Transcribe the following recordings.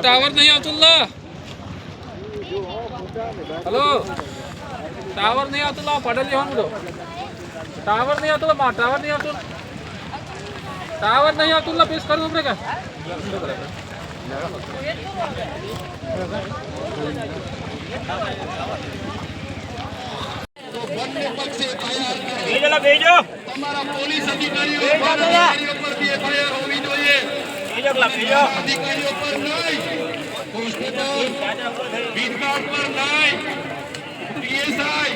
Tower नहीं Atullah hello tower नहीं अतुल्ला पडल टावर नहीं अतुल्ला टावर नहीं अतुल्ला पेश कर दूसरे का भेजो તમારા પોલીસ અધિકારીઓ પર બી એફઆઈઆર હોવી જોઈએ અધિકારીઓ પર નહીં કોન્સ્ટેબલ વિધગાર્ડ પર નહીં પીએસઆઈ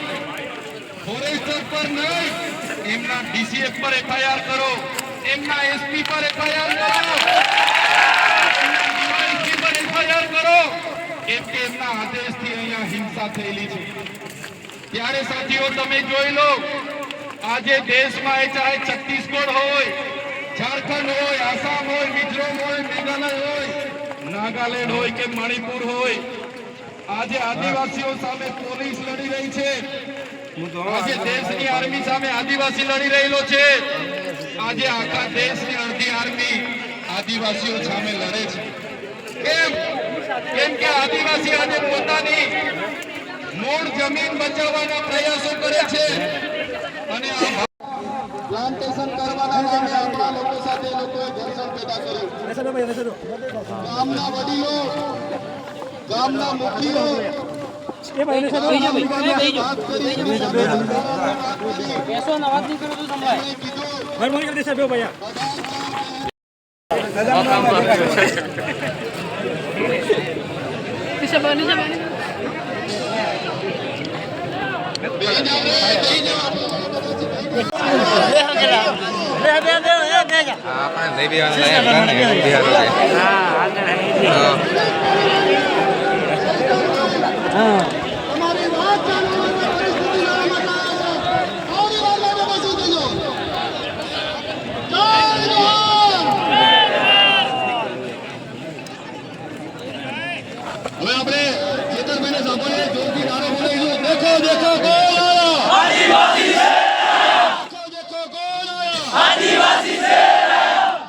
ફોરેસ્ટર પર નહીં એમના ડીસીએફ પર એફઆઈઆર કરો એમના એસપી પર એફઆઈઆર કરો ડીવાયએસપી પર એફઆઈઆર કરો કેમ કે એમના આદેશથી અહીંયા હિંસા થયેલી છે ત્યારે સાથીઓ તમે જોઈ લો આજે દેશમાં ચાહે છત્તીસગઢ હોય ઝારખંડ હોય આસામ હોય મિઝોરમ હોય મેઘાલય હોય નાગાલેન્ડ હોય કે મણિપુર હોય આજે આદિવાસીઓ સામે પોલીસ લડી રહી છે આજે દેશની આર્મી સામે આદિવાસી લડી રહેલો છે આજે આખા દેશની અડધી આર્મી આદિવાસીઓ સામે લડે છે કેમ કે આદિવાસી આજે પોતાની મૂળ જમીન બચાવવાના પ્રયાસો કરે છે અને પ્લાન્ટેશન કરવાના નામે આપણા લોકો સાથે લોકોએ ઘર્ષણ પેદા કર્યું ગામના વડીલો ગામના મુખીઓ હવે આપણે ચેતરભાઈને સાંભળીએ જોરથી નારો બોલાવીશું દેખો દેખો કોણ આયા આદિવાસી છે દેખો દેખો કોણ આયા આદિવાસી છે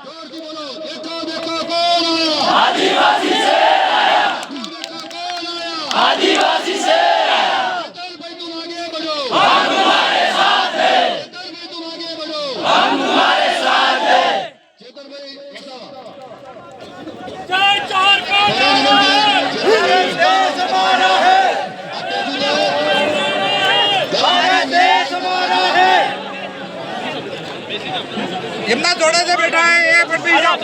જોરથી બોલો દેખો દેખો કોણ આયા આદિવાસી છે દેખો કોણ આયા આદિવાસી છે ચેતરભાઈ तुम आगे बढ़ो हम तुम्हारे साथ हैं चेतरभाई तुम आगे बढ़ो हम तुम्हारे साथ हैं चेतरभाई बताओ जय झारखंड એમના જોડે છે બેઠા એ પણ બેસી જાઓ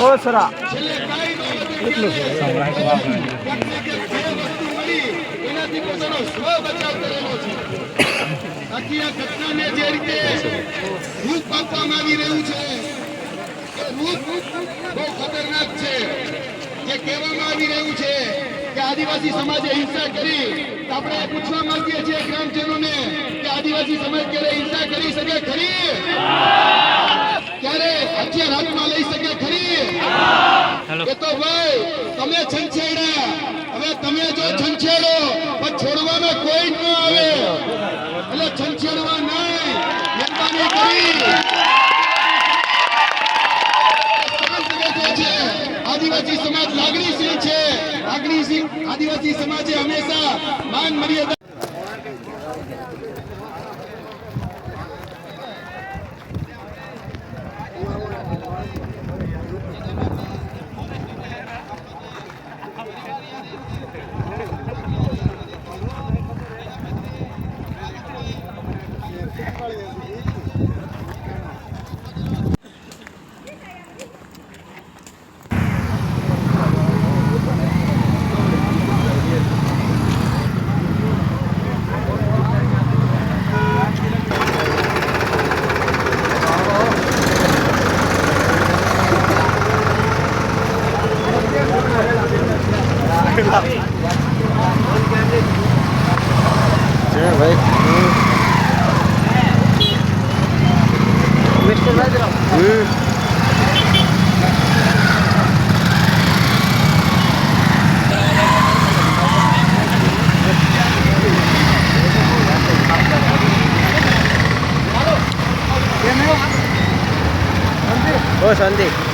ઓ સરા એટલું છે એનાથી પોતાનો સ્વ બચાવ કરેલો છે આખી આ ઘટનાને જે રીતે રૂપ આપવામાં આવી રહ્યું છે એ રૂપ બહુ ખતરનાક છે જે કહેવામાં આવી રહ્યું છે કે આદિવાસી સમાજે હિંસા કરી આપણે પૂછવા માંગીએ છીએ ગ્રામજનોને કે આદિવાસી સમાજ ક્યારે હિંસા કરી શકે ખરી ક્યારે હથિયાર હાથમાં લઈ શકે ખરી એ તો ભાઈ તમે છંછેડા હવે તમે જો છંછેડો પણ છોડવામાં કોઈ ન આવે એટલે છંછેડવા નહીં મહેરબાની કરી આદિવાસી સમાજ લાગણીશીલ છે આદિવાસી સમાજે હંમેશા માન મર્યાદા શાંતિ.